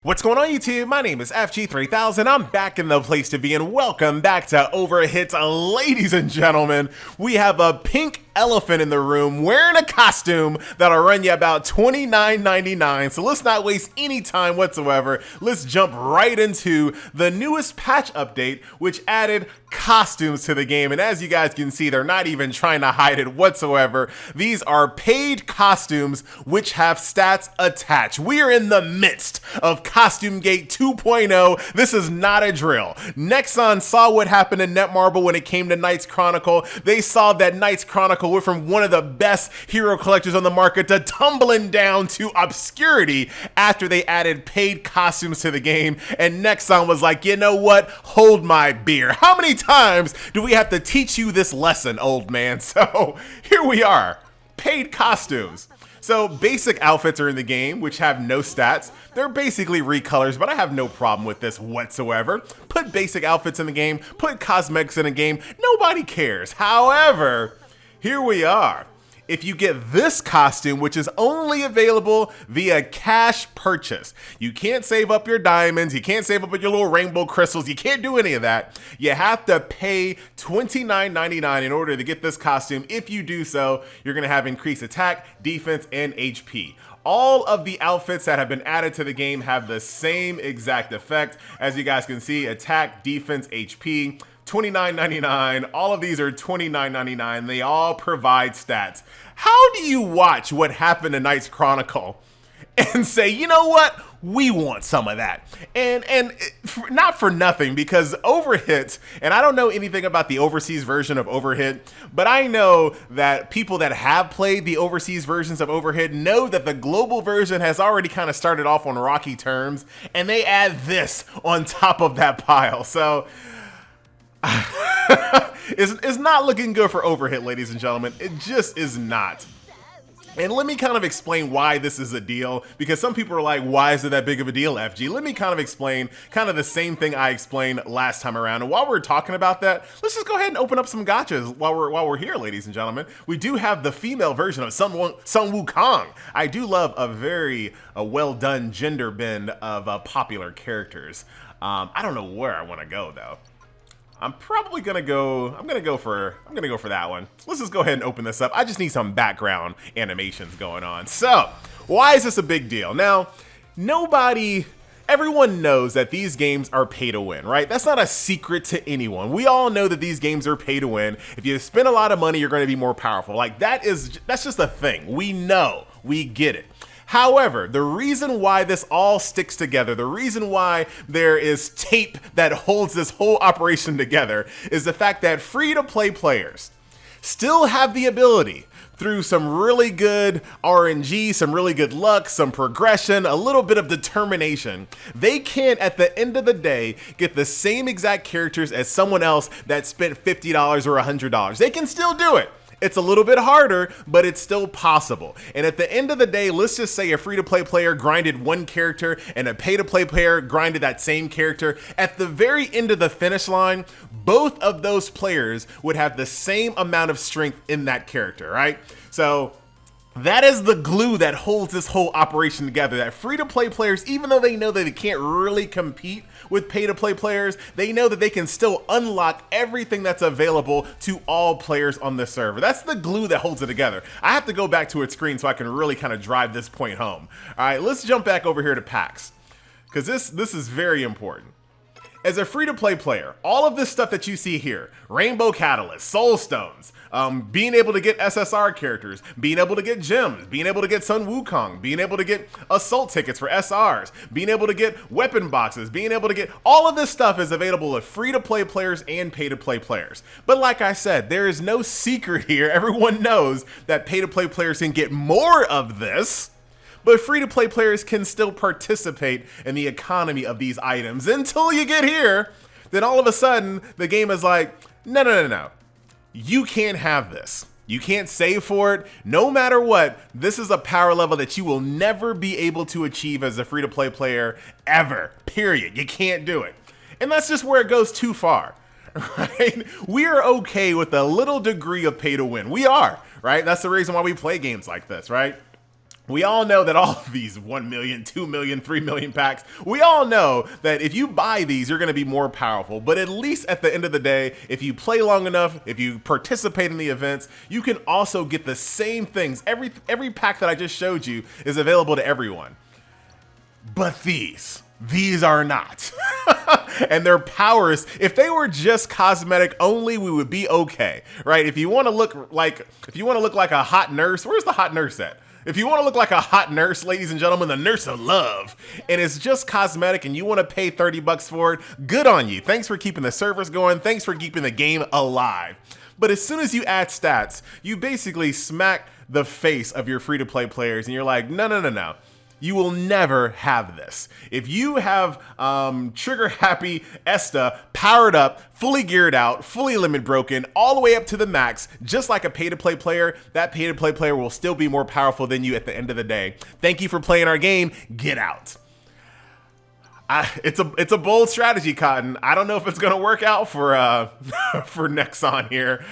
What's going on YouTube? My name is FG3000. I'm back in the place to be and welcome back to Overhit. Ladies and gentlemen, we have a pink elephant in the room wearing a costume that'll run you about $29.99. So let's not waste any time whatsoever. Let's jump right into the newest patch update, which added costumes to the game. And as you guys can see, they're not even trying to hide it whatsoever. These are paid costumes which have stats attached. We are in the midst of CostumeGate 2.0. This is not a drill. Nexon saw what happened in Netmarble when it came to Knights Chronicle. They saw that Knights Chronicle went from one of the best hero collectors on the market to tumbling down to obscurity after they added paid costumes to the game. And Nexon was like, you know what? Hold my beer. How many times do we have to teach you this lesson, old man? So here we are, paid costumes. So basic outfits are in the game, which have no stats. They're basically recolors, but I have no problem with this whatsoever. Put basic outfits in the game, put cosmetics in the game, nobody cares. However, here we are. If you get this costume, which is only available via cash purchase, you can't save up your diamonds, you can't save up your little rainbow crystals, you can't do any of that. You have to pay $29.99 in order to get this costume. If you do so, you're gonna have increased attack, defense, and HP. All of the outfits that have been added to the game have the same exact effect. As you guys can see, attack, defense, HP, $29.99. All of these are $29.99. They all provide stats. How do you watch what happened to Knights Chronicle and say, you know what? We want some of that. And not for nothing, because Overhit, and I don't know anything about the overseas version of Overhit, but I know that people that have played the overseas versions of Overhit know that the global version has already kind of started off on rocky terms, and they add this on top of that pile. So it's not looking good for Overhit, ladies and gentlemen. It just is not. And let me kind of explain why this is a deal, because some people are like, why is it that big of a deal, FG? Let me kind of explain kind of the same thing I explained last time around. And while we're talking about that, let's just go ahead and open up some gachas while we're here, ladies and gentlemen. We do have the female version of Sun Wukong. I do love a very well done gender bend of popular characters. I don't know where I want to go though. I'm probably gonna go for that one. Let's just go ahead and open this up. I just need some background animations going on. So, why is this a big deal? Now, everyone knows that these games are pay to win, right? That's not a secret to anyone. We all know that these games are pay to win. If you spend a lot of money, you're gonna be more powerful. Like that's just a thing. We know, we get it. However, the reason why this all sticks together, the reason why there is tape that holds this whole operation together, is the fact that free-to-play players still have the ability, through some really good RNG, some really good luck, some progression, a little bit of determination, they can, at the end of the day, get the same exact characters as someone else that spent $50 or $100. They can still do it. It's a little bit harder, but it's still possible. And at the end of the day, let's just say a free-to-play player grinded one character and a pay-to-play player grinded that same character. At the very end of the finish line, both of those players would have the same amount of strength in that character, right? So that is the glue that holds this whole operation together, that free-to-play players, even though they know that they can't really compete with pay-to-play players, they know that they can still unlock everything that's available to all players on the server. That's the glue that holds it together. I have to go back to its screen so I can really kind of drive this point home. All right, let's jump back over here to packs, because this is very important. As a free-to-play player, all of this stuff that you see here, Rainbow Catalyst, Soul Stones, being able to get SSR characters, being able to get gems, being able to get Sun Wukong, being able to get assault tickets for SRs, being able to get weapon boxes, being able to get all of this stuff is available to free-to-play players and pay-to-play players. But like I said, there is no secret here. Everyone knows that pay-to-play players can get more of this, but free-to-play players can still participate in the economy of these items until you get here. Then all of a sudden, the game is like, no. You can't have this. You can't save for it. No matter what, this is a power level that you will never be able to achieve as a free-to-play player ever, period. You can't do it. And that's just where it goes too far, right? We are okay with a little degree of pay to win. We are, right? That's the reason why we play games like this, right? We all know that all of these 1 million, 2 million, 3 million packs, we all know that if you buy these, you're going to be more powerful. But at least at the end of the day, if you play long enough, if you participate in the events, you can also get the same things. Every pack that I just showed you is available to everyone. But these are not. And their powers, if they were just cosmetic only, we would be okay, right? If you want to look like a hot nurse, where's the hot nurse at? If you want to look like a hot nurse, ladies and gentlemen, the nurse of love, and it's just cosmetic and you want to pay 30 bucks for it, good on you. Thanks for keeping the service going. Thanks for keeping the game alive. But as soon as you add stats, you basically smack the face of your free-to-play players and you're like, no. You will never have this. If you have Trigger Happy Esta powered up, fully geared out, fully limit broken, all the way up to the max, just like a pay-to-play player, that pay-to-play player will still be more powerful than you at the end of the day. Thank you for playing our game. Get out. It's a bold strategy, Cotton. I don't know if it's gonna work out for for Nexon here,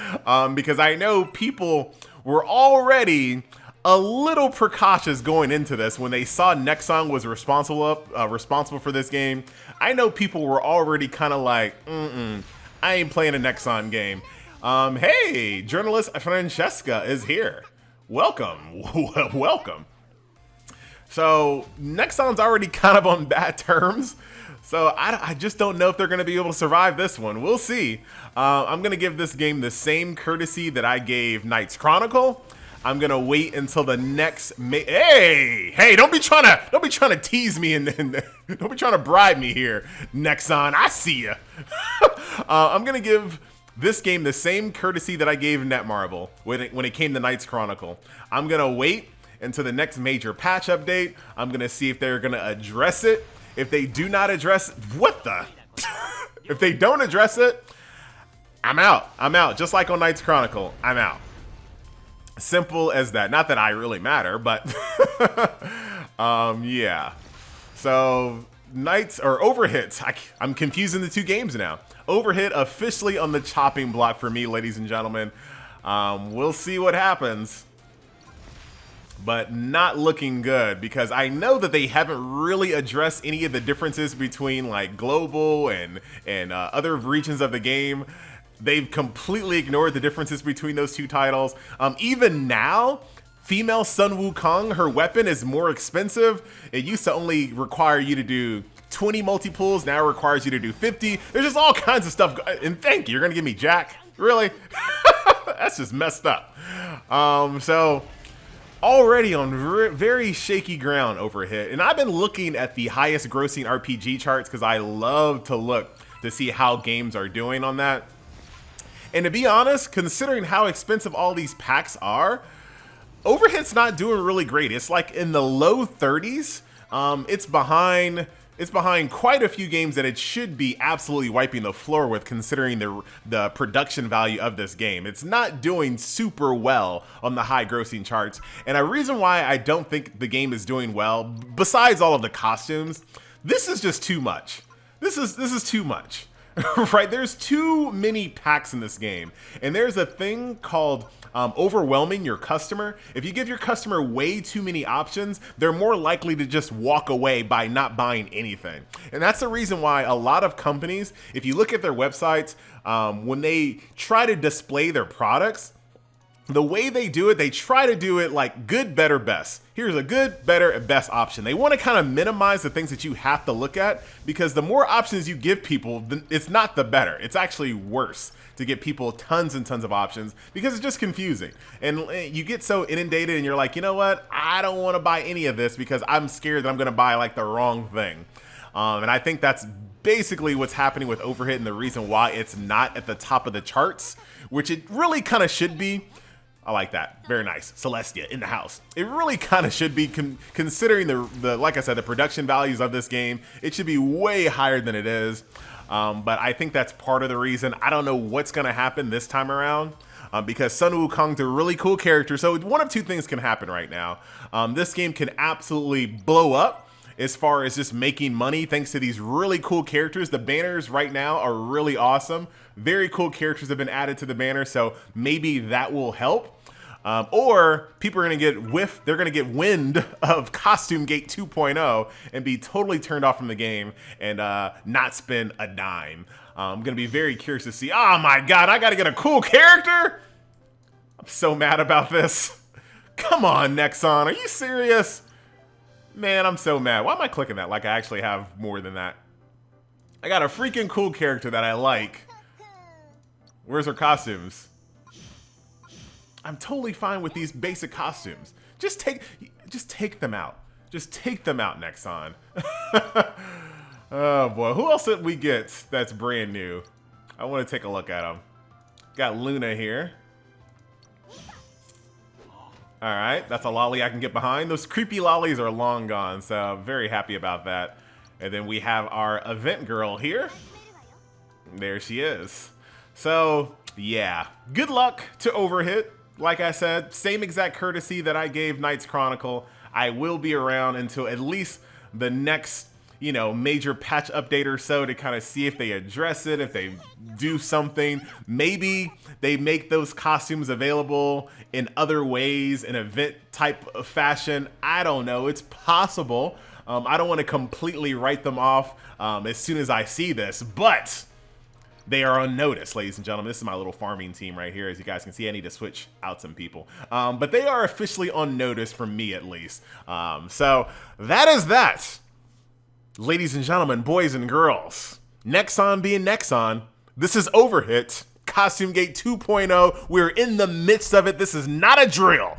because I know people were already a little precautious going into this when they saw Nexon was responsible for this game. I know people were already kind of like, I ain't playing a Nexon game. Hey, journalist Francesca is here. Welcome, welcome. So Nexon's already kind of on bad terms. So I just don't know if they're going to be able to survive this one. We'll see. I'm going to give this game the same courtesy that I gave Knight's Chronicle. I'm gonna wait until the next. Hey! Don't be trying to tease me and don't be trying to bribe me here, Nexon. I see ya. I'm gonna give this game the same courtesy that I gave Netmarble when it came to Knight's Chronicle. I'm gonna wait until the next major patch update. I'm gonna see if they're gonna address it. If they do not address if they don't address it, I'm out. I'm out. Just like on Knight's Chronicle, I'm out. Simple as that. Not that I really matter, but yeah. So Knights or Overhit. I'm confusing the two games now. Overhit officially on the chopping block for me, ladies and gentlemen. We'll see what happens, but not looking good because I know that they haven't really addressed any of the differences between like global and other regions of the game. They've completely ignored the differences between those two titles. Even now, female Sun Wukong, her weapon is more expensive. It used to only require you to do 20 multi-pulls, now it requires you to do 50. There's just all kinds of stuff. And thank you, you're gonna give me Jack? Really? That's just messed up. So already on very shaky ground, Overhit. And I've been looking at the highest grossing RPG charts because I love to look to see how games are doing on that. And to be honest, considering how expensive all these packs are, Overhit's not doing really great. It's like in the low 30s. It's behind quite a few games that it should be absolutely wiping the floor with, considering the production value of this game. It's not doing super well on the high grossing charts. And a reason why I don't think the game is doing well, besides all of the costumes, this is just too much. This is too much. Right, there's too many packs in this game, and there's a thing called overwhelming your customer. If you give your customer way too many options, they're more likely to just walk away by not buying anything. And that's the reason why a lot of companies, if you look at their websites, when they try to display their products, the way they do it, they try to do it like good, better, best. Here's a good, better, and best option. They want to kind of minimize the things that you have to look at, because the more options you give people, it's not the better. It's actually worse to give people tons and tons of options because it's just confusing. And you get so inundated and you're like, you know what? I don't want to buy any of this because I'm scared that I'm going to buy like the wrong thing. And I think that's basically what's happening with Overhit and the reason why it's not at the top of the charts, which it really kind of should be. I like that. Very nice. Celestia in the house. It really kind of should be, considering the like I said, the production values of this game. It should be way higher than it is. But I think that's part of the reason. I don't know what's going to happen this time around. Because Sun Wukong's a really cool character. So one of two things can happen right now. This game can absolutely blow up as far as just making money thanks to these really cool characters. The banners right now are really awesome. Very cool characters have been added to the banner, so maybe that will help. Or people are gonna they're gonna get wind of CostumeGate 2.0 and be totally turned off from the game and not spend a dime. I'm gonna be very curious to see. Oh my God, I gotta get a cool character. I'm so mad about this. Come on, Nexon, are you serious? Man, I'm so mad. Why am I clicking that like I actually have more than that? I got a freaking cool character that I like. Where's her costumes? I'm totally fine with these basic costumes. Just take them out. Just take them out, Nexon. Oh boy, who else did we get that's brand new? I want to take a look at them. Got Luna here. All right, that's a lolly I can get behind. Those creepy lollies are long gone, so I'm very happy about that. And then we have our event girl here. There she is. So yeah, good luck to Overhit. Like I said, same exact courtesy that I gave Knights Chronicle. I will be around until at least the next, you know, major patch update or so to kind of see if they address it, if they do something. Maybe they make those costumes available in other ways, in event type of fashion. I don't know. It's possible. I don't want to completely write them off as soon as I see this, but they are on notice, ladies and gentlemen. This is my little farming team right here. As you guys can see, I need to switch out some people. But they are officially on notice from me, at least. So that is that. Ladies and gentlemen, boys and girls, Nexon being Nexon, this is Overhit, CostumeGate 2.0. We're in the midst of it. This is not a drill.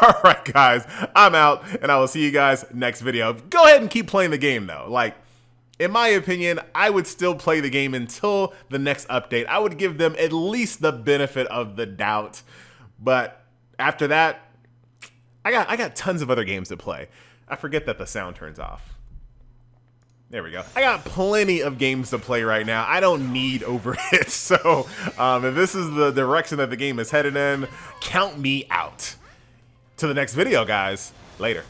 All right, guys, I'm out, and I will see you guys next video. Go ahead and keep playing the game, though. Like, in my opinion, I would still play the game until the next update. I would give them at least the benefit of the doubt. But after that, I got tons of other games to play. I forget that the sound turns off. There we go. I got plenty of games to play right now. I don't need Overhit. So if this is the direction that the game is headed in, count me out. To the next video, guys. Later.